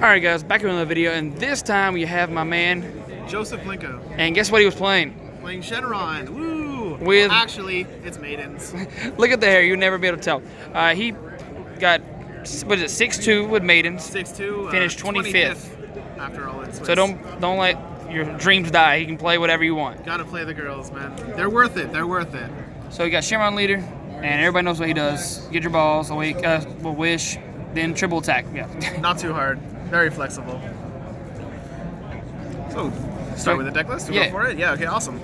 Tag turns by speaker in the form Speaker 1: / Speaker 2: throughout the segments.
Speaker 1: Alright guys, back in another video, and this time we have my man
Speaker 2: Joseph Blinko.
Speaker 1: And guess what he was playing?
Speaker 2: Playing Shenron. Woo!
Speaker 1: With
Speaker 2: actually, it's Maidens.
Speaker 1: Look at the hair, you'll never be able to tell. He got, what is it, 6-2 with Maidens.
Speaker 2: 6-2.
Speaker 1: Finished 25th.
Speaker 2: After all it's
Speaker 1: So don't let your dreams die. He can play whatever you want.
Speaker 2: Gotta play the girls, man. They're worth it. They're worth it.
Speaker 1: So you got Shenron leader, and everybody knows what he does. Get your balls, awake, wish, then triple attack. Yeah.
Speaker 2: Not too hard. Very flexible. So, start with the deck list. We'll go for it? Yeah, okay, awesome.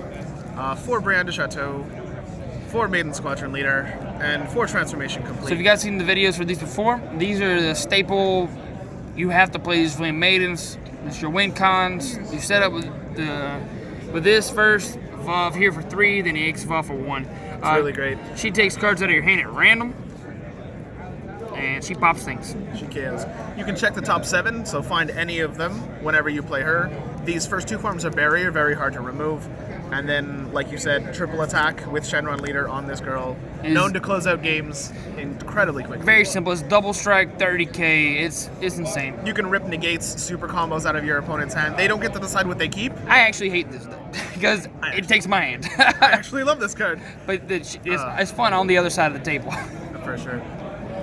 Speaker 2: 4 Brienne de Chateau, 4 Maiden Squadron Leader, and 4 Transformation Complete.
Speaker 1: So if you guys seen the videos for these before, these are the staple. You have to play these flame Maidens. It's your win cons. You set up with this first, evolve here for 3, then you evolve for 1.
Speaker 2: It's really great.
Speaker 1: She takes cards out of your hand at random, and she pops things.
Speaker 2: She kills. You can check the top 7, so find any of them whenever you play her. These first 2 forms of barrier, very hard to remove. And then, like you said, triple attack with Shenron leader on this girl. Known to close out games incredibly quickly.
Speaker 1: Very simple. It's double strike, 30k. It's insane.
Speaker 2: You can rip negates, super combos out of your opponent's hand. They don't get to decide what they keep.
Speaker 1: I actually hate this deck because it takes my hand.
Speaker 2: I actually love this card.
Speaker 1: But it's fun on the other side of the table.
Speaker 2: For sure.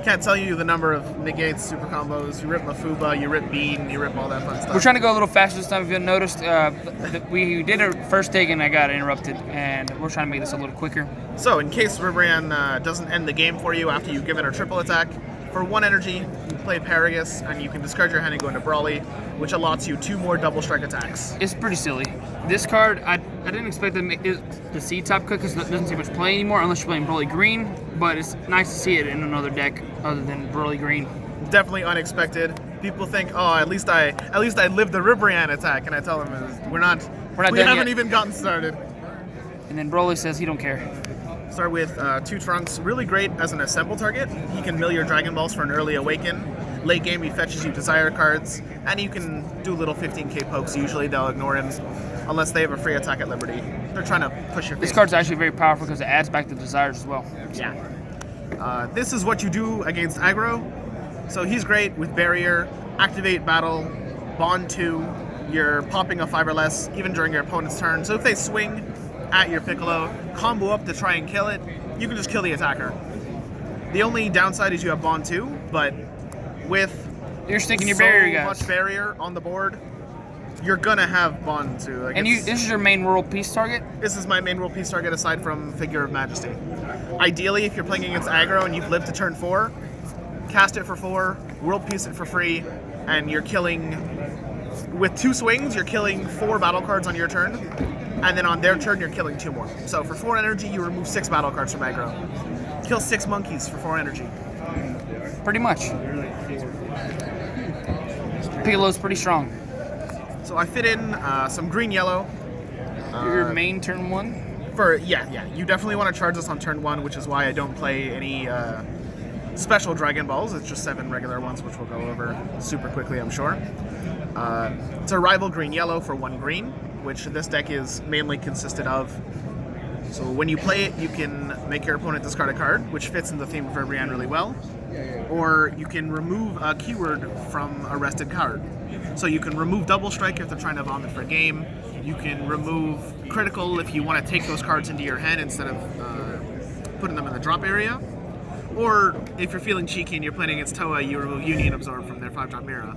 Speaker 2: Can't tell you the number of negates, super combos. You rip Mafuba, you rip Bean, you rip all that fun stuff.
Speaker 1: We're trying to go a little faster this time. If you noticed, we did a first take and I got interrupted, and we're trying to make this a little quicker.
Speaker 2: So, in case Ribrianne doesn't end the game for you after you've given her triple attack, for 1 energy, you play Paragus, and you can discard your hand and go into Brawly, which allots you 2 more double strike attacks.
Speaker 1: It's pretty silly. This card, I didn't expect to see top cut because it doesn't see much play anymore unless you're playing Brawly Green, but it's nice to see it in another deck other than Brawly Green.
Speaker 2: Definitely unexpected. People think, oh, at least I lived the Ribrianne attack, and I tell them we haven't even gotten started.
Speaker 1: And then Broly says he don't care.
Speaker 2: Start with 2 Trunks. Really great as an assemble target. He can mill your Dragon Balls for an early awaken. Late game, he fetches you desire cards, and you can do little 15k pokes. Usually they'll ignore him unless they have a free attack at Liberty. They're trying to push your face.
Speaker 1: This card's actually very powerful because it adds back the desires as well.
Speaker 2: Yeah. This is what you do against aggro. So he's great with barrier, activate battle, bond 2. You're popping a 5 or less even during your opponent's turn. So if they swing at your Piccolo, combo up to try and kill it, you can just kill the attacker. The only downside is you have bond 2, but with
Speaker 1: you're sticking your barrier, guys.
Speaker 2: Much barrier on the board, you're gonna have bond 2. Like,
Speaker 1: and this is your main world peace target?
Speaker 2: This is my main world peace target aside from Figure of Majesty. Ideally, if you're playing against aggro and you've lived to turn 4, cast it for 4, world peace it for free, and you're killing, with 2 swings, you're killing 4 battle cards on your turn, and then on their turn, you're killing 2 more. So for 4 energy, you remove 6 battle cards from aggro. Kill 6 monkeys for 4 energy.
Speaker 1: Pretty much. Piccolo's pretty strong.
Speaker 2: So I fit in some green-yellow.
Speaker 1: Your main turn 1?
Speaker 2: Yeah. You definitely want to charge this on turn 1, which is why I don't play any special Dragon Balls. It's just 7 regular ones, which we'll go over super quickly, I'm sure. It's a rival green-yellow for 1 green, which this deck is mainly consisted of. So when you play it, you can make your opponent discard a card, which fits in the theme of Ribrianne really well. Or you can remove a keyword from a rested card. So you can remove double strike if they're trying to vomit for a game. You can remove critical if you want to take those cards into your hand instead of putting them in the drop area. Or if you're feeling cheeky and you're playing against Toa, you remove Union Absorb from their 5-drop Mira.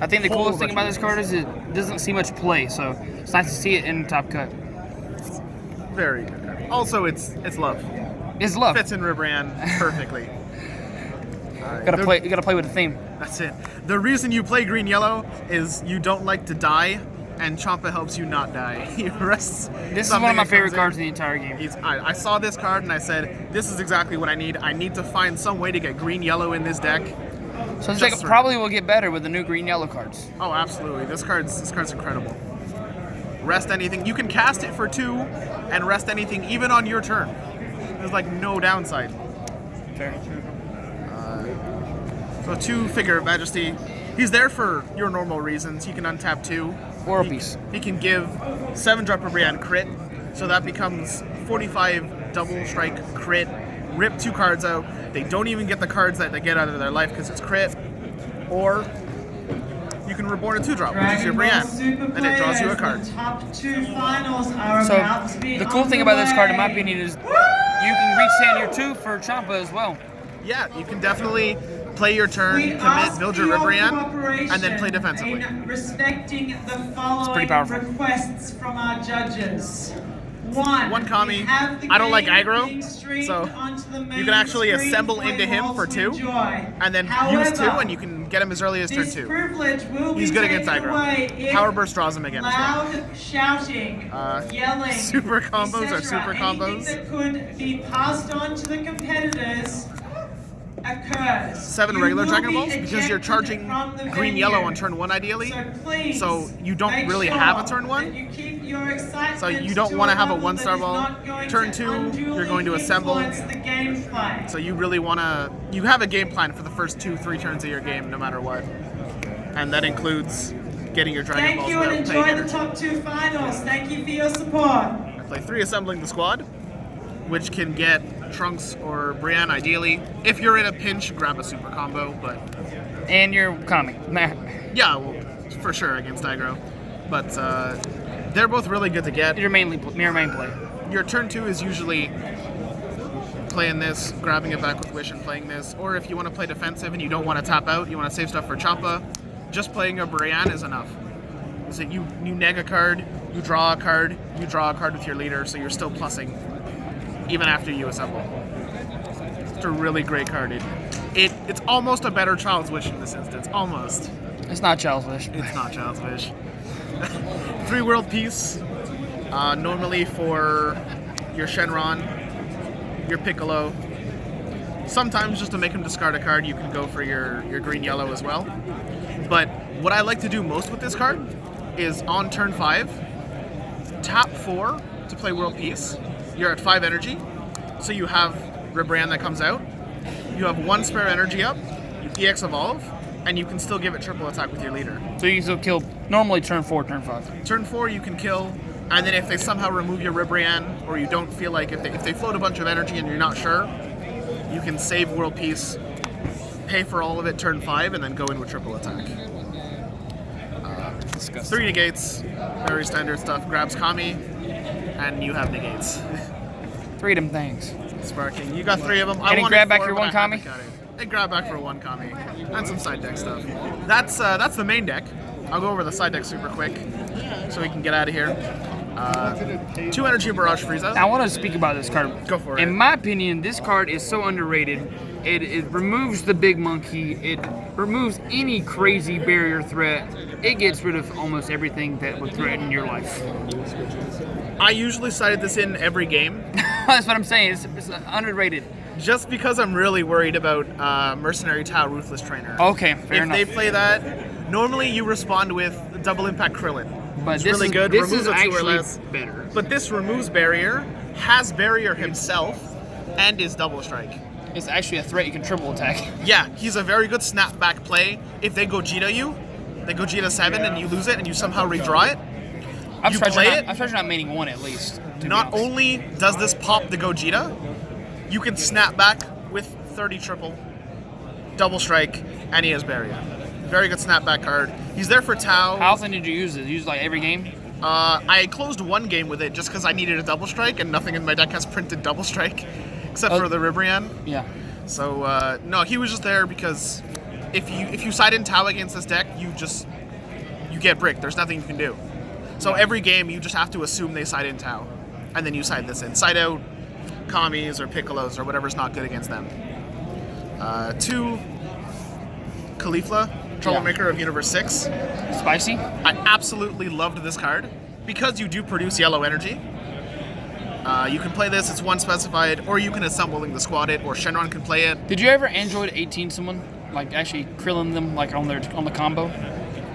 Speaker 1: I think the coolest thing about this card is it doesn't see much play, so it's nice to see it in top cut.
Speaker 2: Very good. Also, it's love.
Speaker 1: It's love.
Speaker 2: Fits in Ribrianne perfectly.
Speaker 1: You gotta play with the theme.
Speaker 2: That's it. The reason you play green-yellow is you don't like to die, and Champa helps you not die. He rests.
Speaker 1: This is one of my favorite cards in the entire game.
Speaker 2: I saw this card and I said, this is exactly what I need. I need to find some way to get green-yellow in this deck.
Speaker 1: So this deck probably will get better with the new green-yellow cards.
Speaker 2: Oh, absolutely. This card's incredible. Rest anything. You can cast it for 2 and rest anything even on your turn. There's like no downside.
Speaker 1: Fair.
Speaker 2: So 2 Figure of Majesty. He's there for your normal reasons. He can untap 2.
Speaker 1: Or a piece.
Speaker 2: He can give 7-drop Ribrianne crit, so that becomes 45 double strike crit. Rip 2 cards out. They don't even get the cards that they get out of their life because it's crit. Or you can reborn a 2-drop, which is your Brienne, and it draws you a card.
Speaker 1: So the cool thing about this card, in my opinion, is you can reach your 2 for Champa as well.
Speaker 2: Yeah, you can definitely play your turn, commit, build your Ribrianne, and then play defensively.
Speaker 3: Respecting the following
Speaker 1: pretty powerful.
Speaker 3: requests from our judges. One
Speaker 2: Kami. I don't like aggro, so you can actually assemble into him for 2, and then use 2, and you can get him as early as turn 2. He's good against aggro. Power Burst draws him again as well.
Speaker 3: Loud shouting, yelling,
Speaker 2: super combos are super combos.
Speaker 3: Anything that could be passed on to the competitors occurs.
Speaker 2: 7 regular Dragon Balls because you're charging green-yellow on turn 1 ideally. So you don't really have a turn 1. So you don't want to have a 1-star ball. Turn 2, you're going to assemble. So you really want to. You have a game plan for the first 2-3 turns of your game, no matter what. And that includes getting your Dragon Balls.
Speaker 3: Thank you and enjoy the top 2 finals. Thank you for your support.
Speaker 2: I play 3 assembling the squad, which can get Trunks or Brienne ideally. If you're in a pinch, grab a super combo, but...
Speaker 1: And you're Kami.
Speaker 2: Yeah, well, for sure against aggro. But they're both really good to get.
Speaker 1: Your main play.
Speaker 2: Your turn 2 is usually playing this, grabbing it back with Wish and playing this. Or if you want to play defensive and you don't want to tap out, you want to save stuff for Champa, just playing a Brienne is enough. So you neg a card, you draw a card with your leader, so you're still plussing even after you assemble. It's a really great card. It's almost a better Child's Wish in this instance. Almost.
Speaker 1: It's not Child's Wish.
Speaker 2: It's not Child's Wish. 3 World Peace. Normally for your Shenron, your Piccolo. Sometimes just to make him discard a card, you can go for your green-yellow as well. But what I like to do most with this card is on turn 5, tap 4 to play World Peace. You're at 5 energy, so you have Ribrianne that comes out. You have 1 spare energy up, you EX Evolve, and you can still give it triple attack with your leader.
Speaker 1: So you can still kill normally turn 4, turn 5.
Speaker 2: Turn 4 you can kill, and then if they somehow remove your Ribrianne, or you don't feel like, if they float a bunch of energy and you're not sure, you can save World Peace, pay for all of it turn 5, and then go in with triple attack. 3 negates, very standard stuff. Grabs Kami, and you have negates.
Speaker 1: Freedom things.
Speaker 2: Sparking. You got 3 of them.
Speaker 1: Can you grab back your 1 Kami?
Speaker 2: They grab back for 1 Kami. And some side deck stuff. That's the main deck. I'll go over the side deck super quick so we can get out of here. 2 energy Barrage Frieza.
Speaker 1: I want to speak about this card.
Speaker 2: Go for it.
Speaker 1: In my opinion, this card is so underrated. It removes the big monkey. It removes any crazy barrier threat. It gets rid of almost everything that would threaten your life.
Speaker 2: I usually sided this in every game.
Speaker 1: That's what I'm saying. It's underrated.
Speaker 2: Just because I'm really worried about Mercenary Tau Ruthless Trainer.
Speaker 1: Okay, fair enough.
Speaker 2: If they play that, normally you respond with Double Impact Krillin.
Speaker 1: But
Speaker 2: it's
Speaker 1: this
Speaker 2: really good.
Speaker 1: This
Speaker 2: removes
Speaker 1: is
Speaker 2: a 2 or
Speaker 1: actually
Speaker 2: less.
Speaker 1: better.
Speaker 2: But this removes barrier, has barrier himself, and is double strike.
Speaker 1: It's actually a threat you can triple attack.
Speaker 2: Yeah, he's a very good snapback play. If they Gogeta you, they Gogeta 7 and you lose it and you somehow redraw it,
Speaker 1: I'm
Speaker 2: you
Speaker 1: surprised
Speaker 2: play
Speaker 1: you're
Speaker 2: it.
Speaker 1: I'm surprised you're not maining 1 at least.
Speaker 2: Not only does this pop the Gogeta, you can snap back with 30 triple, double strike, and he has barrier. Very good snapback card. He's there for Tau.
Speaker 1: How often did you use it? Use it like every game?
Speaker 2: I closed 1 game with it just because I needed a double strike, and nothing in my deck has printed double strike except for the Ribrianne.
Speaker 1: Yeah.
Speaker 2: So no, he was just there because if you side in Tau against this deck, you get bricked. There's nothing you can do. So every game you just have to assume they side in Tau, and then you side this in. Side out Kamis or Piccolos or whatever's not good against them. 2 Caulifla, Troublemaker of Universe 6.
Speaker 1: Spicy?
Speaker 2: I absolutely loved this card because you do produce yellow energy. You can play this, it's 1 specified, or you can assembling the squad it, or Shenron can play it.
Speaker 1: Did you ever Android 18 someone? Like actually Krillin them like on the combo?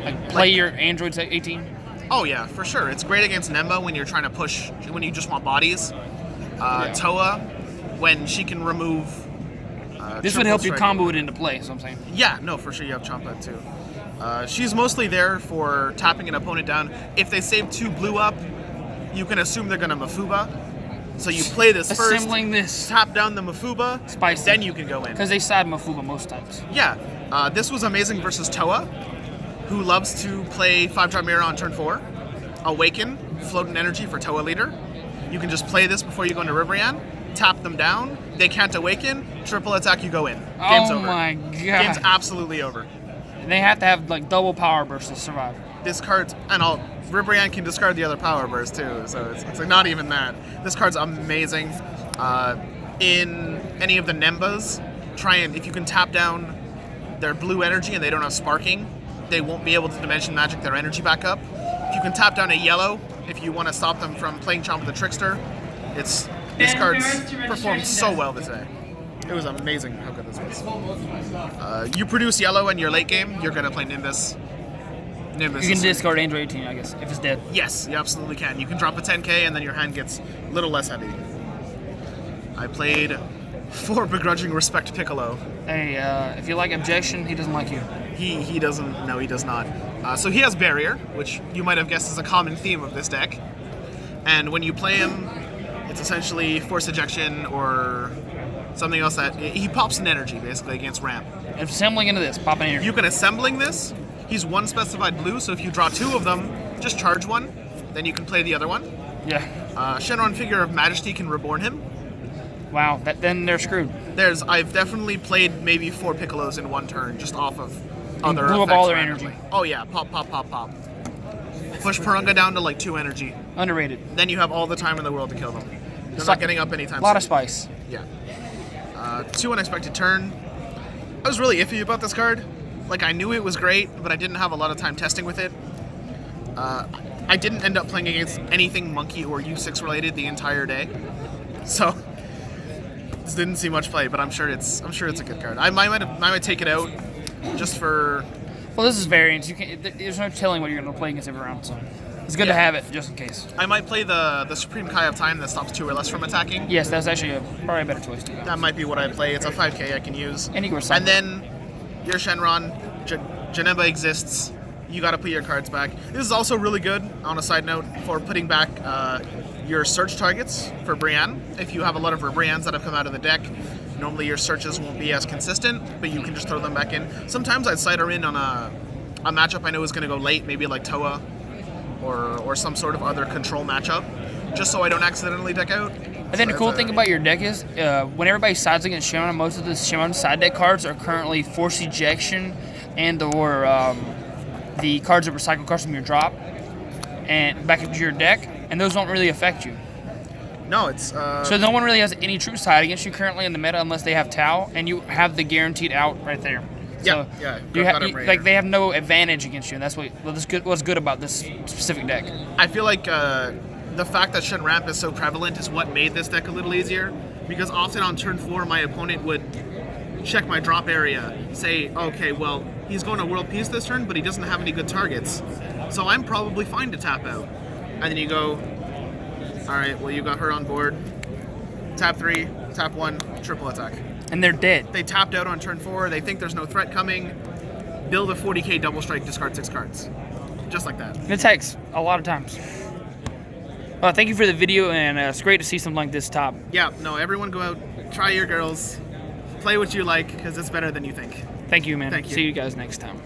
Speaker 1: Like play your Androids at 18?
Speaker 2: Oh yeah, for sure. It's great against Nemba when you're trying to push, when you just want bodies. Toa, when she can remove
Speaker 1: this would help you
Speaker 2: strike.
Speaker 1: combo it into play, so I'm saying.
Speaker 2: Yeah, no, for sure you have Champa too. She's mostly there for tapping an opponent down. If they save 2 blue up, you can assume they're going to Mafuba. So you play this first,
Speaker 1: Assembling this.
Speaker 2: tap down the Mafuba,
Speaker 1: Spicy.
Speaker 2: then you can go in.
Speaker 1: Because they side Mafuba most times.
Speaker 2: Yeah, this was amazing versus Toa, who loves to play 5-drop mirror on turn 4, Awaken, Floating Energy for Toa Leader. You can just play this before you go into Ribrianne, tap them down, they can't awaken, triple attack, you go in. Game's over.
Speaker 1: Oh my god.
Speaker 2: Game's absolutely over.
Speaker 1: And they have to have like double power burst to survive.
Speaker 2: This card's, and Ribrianne can discard the other power burst too, so it's like not even that. This card's amazing. In any of the Nembas, if you can tap down their blue energy and they don't have sparking, they won't be able to dimension magic their energy back up. If you can tap down a yellow, if you want to stop them from playing Chomp the Trickster, this card's performed so well today. It was amazing how good this was. You produce yellow in your late game, you're going to play Nimbus.
Speaker 1: You can discard Angel 18, I guess, if it's dead.
Speaker 2: Yes, you absolutely can. You can drop a 10k and then your hand gets a little less heavy. I played 4 Begrudging Respect Piccolo.
Speaker 1: Hey, if you like Objection, he doesn't like you.
Speaker 2: He doesn't. No, he does not. So he has Barrier, which you might have guessed is a common theme of this deck. And when you play him, it's essentially Force Ejection or something else that he pops an energy basically against ramp.
Speaker 1: Assembling into this, pop an energy.
Speaker 2: You can assembling this. He's 1 specified blue, so if you draw 2 of them, just charge 1. Then you can play the other one.
Speaker 1: Yeah.
Speaker 2: Shenron Figure of Majesty can reborn him.
Speaker 1: Wow, then they're screwed.
Speaker 2: I've definitely played maybe 4 Piccolos in 1 turn just off of other
Speaker 1: blew up
Speaker 2: effects
Speaker 1: all their
Speaker 2: randomly.
Speaker 1: energy.
Speaker 2: Oh yeah, pop. Push Purunga down to like 2 energy.
Speaker 1: Underrated.
Speaker 2: Then you have all the time in the world to kill them. They're not getting up anytime soon.
Speaker 1: A lot of spice.
Speaker 2: Yeah. 2 Unexpected Turn. I was really iffy about this card. Like, I knew it was great, but I didn't have a lot of time testing with it. I didn't end up playing against anything Monkey or U6 related the entire day. So this didn't see much play, but I'm sure it's a good card. I might take it out just for.
Speaker 1: Well, this is variance. There's no telling what you're going to play against every round, so it's good to have it just in case.
Speaker 2: I might play the Supreme Kai of Time that stops 2 or less from attacking.
Speaker 1: Yes, that's actually probably a better choice too.
Speaker 2: That might be what I play. It's a 5k I can use.
Speaker 1: And you go
Speaker 2: And then your Shenron, Janemba exists. You got to put your cards back. This is also really good, on a side note, for putting back your search targets for Brienne. If you have a lot of Briennes that have come out of the deck, normally your searches won't be as consistent, but you can just throw them back in. Sometimes I'd side her in on a matchup I know is going to go late, maybe like Toa or some sort of other control matchup, just so I don't accidentally deck out.
Speaker 1: And then the cool thing about your deck is, when everybody sides against Shenron, most of the Shenron side deck cards are currently Force Ejection and/or the cards that recycle cards from your drop and back into your deck, and those don't really affect you.
Speaker 2: No, it's
Speaker 1: so no one really has any true side against you currently in the meta unless they have Tau, and you have the guaranteed out right there.
Speaker 2: Yeah,
Speaker 1: so
Speaker 2: yeah.
Speaker 1: Like they have no advantage against you, and that's what's good about this specific deck.
Speaker 2: I feel like the fact that Shen Ramp is so prevalent is what made this deck a little easier, because often on turn 4 my opponent would check my drop area, say, okay, well, he's going to World Peace this turn, but he doesn't have any good targets, so I'm probably fine to tap out. And then you go, all right, well, you got her on board, tap 3, tap 1, triple attack.
Speaker 1: And they're dead.
Speaker 2: They tapped out on turn 4, they think there's no threat coming, build a 40k double strike, discard 6 cards. Just like that.
Speaker 1: It takes a lot of times. Well, thank you for the video, and it's great to see something like this top.
Speaker 2: Yeah, no, everyone go out, try your girls, play what you like, because it's better than you think.
Speaker 1: Thank you, man.
Speaker 2: Thank you.
Speaker 1: See you guys next time.